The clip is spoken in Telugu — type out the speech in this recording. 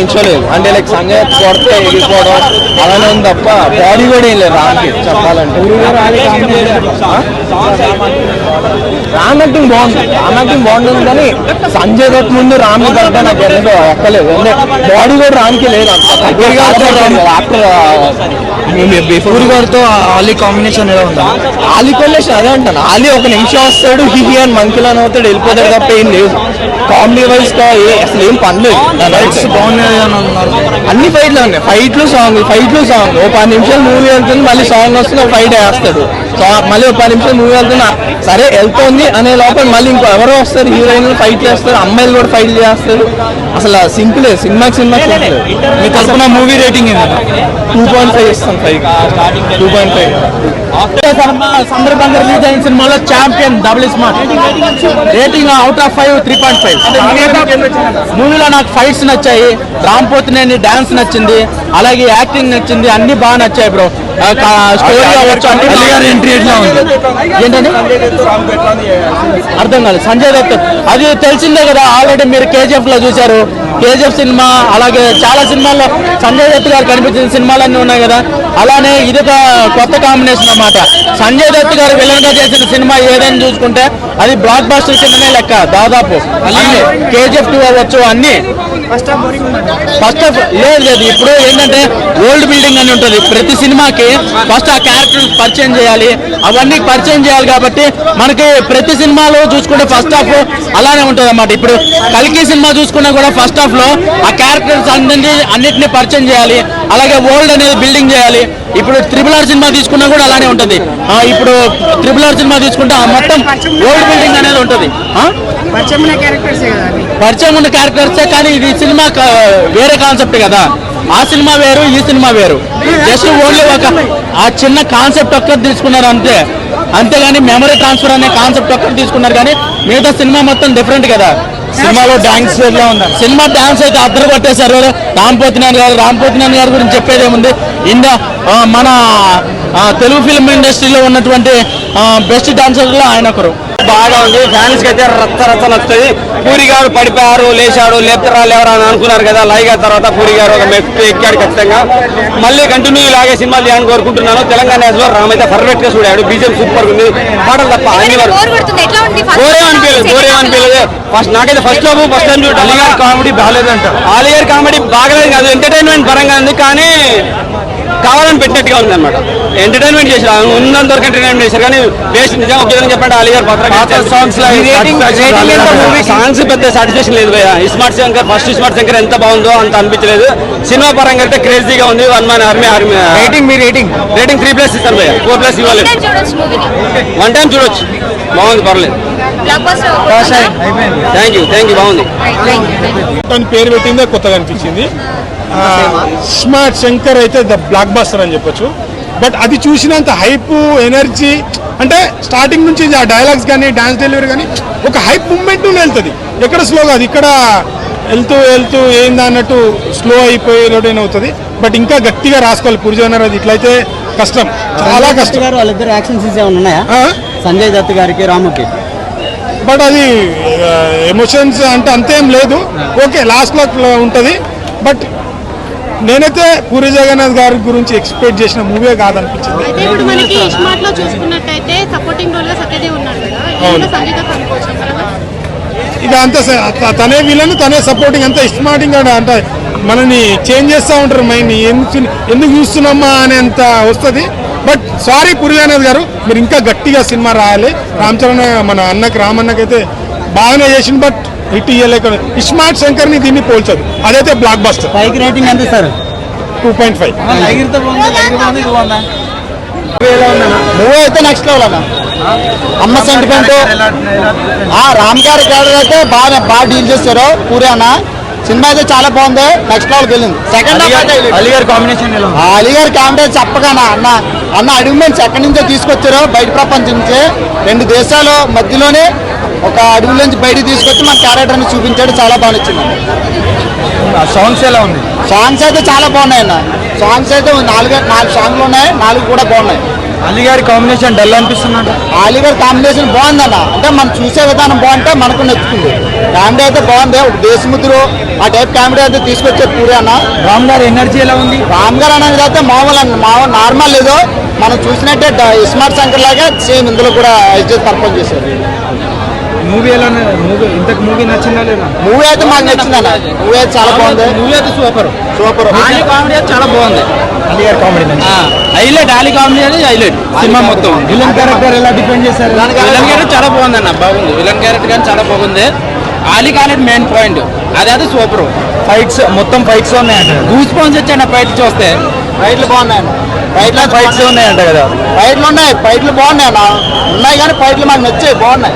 పెంచలేదు అంటే లైక్ సంజయ్ కొడితే ఎగిరిపోవడం అలానే ఉంది తప్ప బాడీ కూడా ఏం లేదు రామ్కి చెప్పాలంటే. రామ్ యాక్టింగ్ బాగుంటుంది కానీ సంజయ్ దత్ ముందు రామ్ కంటే నాకు ఎందుకో ఎక్కలేదు. బాడీ కూడా రామ్కి లేదు పూరి గారితో ఆలీ కాంబినేషన్ ఎలా ఉంది? ఆలీ కొలేషన్ అదే అంటాను. ఆలీ ఒక నిమిషం వస్తాడు హిహి అని మంకిలాన్ అవుతాడు వెళ్ళిపోతాడు తప్ప ఏం లేదు. కామెడీ వైజ్ అసలు ఏం పనిలేదు. బాగున్నాయి అని అన్నారు. అన్ని ఫైట్లు ఉన్నాయి. ఫైట్లు సాంగ్ ఓ 10 నిమిషాలు మూవీ వెళ్తుంది మళ్ళీ సాంగ్ వస్తుంది ఒక ఫైట్ వేస్తాడు. మళ్ళీ ఒక 10 నిమిషాలు మూవీ వెళ్తున్నా సరే వెళ్తుంది అనే లోపల మళ్ళీ ఇంకో ఎవరో వస్తారు హీరోయిన్లు ఫైట్ చేస్తారు అమ్మాయిలు కూడా ఫైట్ చేస్తారు. అసలు సింపుల్ సినిమాకి మీ తరఫున మూవీ రేటింగ్ 2.5 ఇస్తాను. 2.5 సందర్భంగా రిలీజ్ అయిన సినిమాలో champion double smart rating out of 5 3.5. మూవీలో నాకు ఫైట్స్ నచ్చాయి, రామ్ పోతినేని డాన్స్ నచ్చింది, అలాగే యాక్టింగ్ నచ్చింది, అన్ని బాగా నచ్చాయి బ్రో. స్టోరీ అవ్వచ్చు ఎంట్రీ ఎట్లా ఉంది ఏంటండి అర్థం కాలేదు. సంజయ్ దత్ అది తెలిసిందే కదా, ఆల్రెడీ మీరు KGF లో చూశారు. KGF సినిమా అలాగే చాలా సినిమాల్లో సంజయ్ దత్ గారు కనిపించిన సినిమాలన్నీ ఉన్నాయి కదా, అలానే ఇది ఒక కొత్త కాంబినేషన్ అన్నమాట. సంజయ్ దత్ గారు విలన్ గా చేసిన సినిమా ఏదైనా చూసుకుంటే అది బ్లాక్ బస్టర్ కిందనే లెక్క దాదాపు. అన్ని KGF 2 అవ్వచ్చు అన్ని ఫస్ట్ ఆఫ్ లేదు. ఇప్పుడు ఏంటంటే ఓల్డ్ బిల్డింగ్ అని ఉంటుంది ప్రతి సినిమాకి. ఫస్ట్ ఆ క్యారెక్టర్ పరిచయం చేయాలి, అవన్నీ పరిచయం చేయాలి కాబట్టి మనకి ప్రతి సినిమాలో చూసుకుంటే ఫస్ట్ హాఫ్ అలానే ఉంటుంది అన్నమాట. ఇప్పుడు కల్కి సినిమా చూసుకున్నా కూడా ఫస్ట్ హాఫ్ లో ఆ క్యారెక్టర్స్ అన్నిటిని పరిచయం చేయాలి, అలాగే ఓల్డ్ అనేది బిల్డింగ్ చేయాలి. ఇప్పుడు RRR సినిమా తీసుకున్నా కూడా అలానే ఉంటుంది. ఇప్పుడు RRR సినిమా తీసుకుంటే మొత్తం ఓల్డ్ బిల్డింగ్ అనేది ఉంటుంది. పరిచయం ఉన్న క్యారెక్టర్సే కానీ ఇది సినిమా వేరే కాన్సెప్ట్ కదా. ఆ సినిమా వేరు ఈ సినిమా వేరు. జస్ట్ ఓన్లీ ఒక ఆ చిన్న కాన్సెప్ట్ ఒక్కటి తీసుకున్నారు అంతే. అంతేగాని మెమరీ ట్రాన్స్ఫర్ అనే కాన్సెప్ట్ ఒక్కటి తీసుకున్నారు కానీ మిగతా సినిమా మొత్తం డిఫరెంట్ కదా. సినిమాలో డాన్స్ ఎలా ఉంది? సినిమా డాన్స్ అయితే అద్దరు కొట్టేశారు. రామ్ పోతినేని గారి గురించి చెప్పేది ఏముంది, మన తెలుగు ఫిల్మ్ ఇండస్ట్రీలో ఉన్నటువంటి బెస్ట్ డాన్సర్లో ఆయన ఒకరు. బాగా ఉంది. ఫ్యాన్స్ కి అయితే రచ్చ నచ్చుతుంది. పూరి గారు పడిపోయారు, లేచాడు, లేపుతారా లేవరా అని అనుకున్నారు కదా. లైవ్ అయిన తర్వాత పూరి గారు ఒక మెట్టు ఎక్కాడు ఖచ్చితంగా. మళ్ళీ కంటిన్యూ ఇలాగే సినిమాలు చేయాలని కోరుకుంటున్నాను. తెలంగాణ లో రామ్ అయితే పర్ఫెక్ట్ గా చూడాడు. బీజేపీ సూపర్ ఉంది, పాటలు తప్ప అన్ని వరకు అనిపించలేదు. ఫస్ట్ నాకైతే ఫస్ట్ టైం చూడండి అలీగారి కామెడీ బాగాలేదంట. అలీగారి కామెడీ బాగలేదు కాదు, ఎంటర్టైన్మెంట్ పరంగా ఉంది కానీ కావాలని పెట్టినట్టుగా ఉంది అనమాట. ఎంటర్టైన్మెంట్ చేశారు, ఉన్నంత వరకు ఎంటర్టైన్మెంట్ చేశారు కానీ వేస్ట్. నిజంగా ఒక విధంగా చెప్పండి అలీగారు పాత్ర సాంగ్స్ పెద్ద సాటిస్ఫాక్షన్ లేదు భయ్య. Smart Shankar first smart Shankar ఎంత బాగుందో అంత అనిపించలేదు. సినిమా పరంగా అయితే క్రేజీగా ఉంది. 1 Man Army రేటింగ్ 3+ ఇస్తాను భయ్య, 4+ ఇవ్వాలి. 1 time చూడొచ్చు, బాగుంది, పర్లేదు. థ్యాంక్ యూ బాగుంది. పేరు పెట్టిందే కొత్తగా అనిపించింది. స్మార్ట్ శంకర్ అయితే ద బ్లాక్ బస్టర్ అని చెప్పొచ్చు. బట్ అది చూసినంత హైప్ ఎనర్జీ అంటే స్టార్టింగ్ నుంచి ఆ డైలాగ్స్ కానీ డాన్స్ డెలివరీ కానీ ఒక హైప్ మూమెంట్ వెళ్తుంది. ఎక్కడ స్లో కాదు, ఇక్కడ వెళ్తూ ఏందా అన్నట్టు స్లో అయిపోయేలోనే అవుతుంది. బట్ ఇంకా గట్టిగా రాసుకోవాలి పురిజోనర్. అది ఇట్లయితే కష్టం, చాలా కష్టం. వాళ్ళిద్దరు యాక్షన్ సీన్స్ ఏమైనా ఉన్నాయా సంజయ్ దత్ గారికి రాముకి? బట్ అది ఎమోషన్స్ అంటే అంతేం లేదు. ఓకే లాస్ట్లో ఉంటుంది. బట్ నేనైతే పూరి జగన్నాథ్ గారి గురించి ఎక్స్పెక్ట్ చేసిన మూవీ కాదనిపించింది. ఇక అంతే తనే విలన్, తనే సపోర్టింగ్, అంతా స్మార్టింగ్ అంటే మనని చేంజ్ చేస్తూ ఉంటారు మైండ్ని. ఎందుకు చూస్తున్నామా అనేంత వస్తుంది. బట్ సారీ పూరి జగన్నాథ్ గారు, మీరు ఇంకా గట్టిగా సినిమా రాయాలి. రామ్ చరణ్ మన రామన్నకైతే బాగానే చేసింది, బట్ హిట్ ఇయ్యలేక. స్మార్ట్ శంకర్ని దీన్ని పోల్చదు, అదైతే బ్లాక్ బస్టర్. పైకి రేటింగ్ ఎంత సార్? 2.5. మూవీ అయితే నెక్స్ట్ లెవెల్ అన్న. అమ్మ సెంటిమెంట్ రామ్ గారి క్యారెక్టర్ అయితే బాగా డీల్ చేశారు పూరి అన్న. సినిమా అయితే చాలా బాగుంది, నెక్స్ట్ లెవెల్కి వెళ్ళింది. సెకండ్ అలీగారి కాంబినేషన్ చెప్పగానా అన్న అడుగుమెంట్స్ ఎక్కడి నుంచో తీసుకొచ్చారు, బయట ప్రపంచం నుంచి 2 దేశాల మధ్యలోనే ఒక అడుగు నుంచి బయటకు తీసుకొచ్చి మన క్యారెక్టర్ని చూపించాడు. చాలా బాగా నచ్చింది. సాంగ్స్ ఎలా ఉంది? సాంగ్స్ అయితే చాలా బాగున్నాయి అన్న. సాంగ్స్ అయితే 4 సాంగ్లు ఉన్నాయి, 4 కూడా బాగున్నాయి. అలీగారి కాంబినేషన్ డల్ అనిపిస్తుంది. అలీగారి కాంబినేషన్ బాగుందన్న. అంటే మనం చూసే విధానం బాగుంటే మనకు నచ్చుతుంది. కామెడీ అయితే బాగుంది. ఒక దేశముద్రు ఆ టైప్ కామెడీ అయితే తీసుకొచ్చే పూరి అన్న. రామ్ గారి ఎనర్జీ ఎలా ఉంది? రామ్ గారు అనేది అయితే మామూలు నార్మల్ ఏదో మనం చూసినట్టే ఇస్మార్ట్ శంకర్ లాగా సేమ్ ఇందులో కూడా ఇజ్జత్ పర్ఫార్మ్ చేశారు. మూవీ ఎలా మూవీ నచ్చిందా లేదా? మూవీ అయితే మాకు నచ్చింది అన్న. మూవీ అయితే చాలా బాగుంది. మూవీ అయితే సూపర్ సూపర్. కామెడీ అయితే చాలా బాగుంది. హైలైట్ ఆలీ కామెడీ అది హైలైట్ సినిమా మొత్తం. విలన్ క్యారెక్టర్ ఎలా డిపెండ్ చేశారు? విలన్ క్యారెక్టర్ చాలా బాగుంది అన్న, బాగుంది. విలన్ క్యారెక్టర్ కానీ చాలా బాగుంది. ఆలీ కాలేజ్ మెయిన్ పాయింట్ అదే సూపర్. ఫైట్స్ మొత్తం ఫైట్స్ ఉన్నాయంట. గూస్ పాయింట్స్ వచ్చాయండి ఫైట్ చూస్తే. ఫైట్లు బాగున్నాయి. ఫైట్స్ ఉన్నాయంట కదా. ఫైట్లు ఉన్నాయి. ఫైట్లు బాగున్నాయి అన్న. ఉన్నాయి కానీ ఫైట్లు మాకు నచ్చాయి, బాగున్నాయి.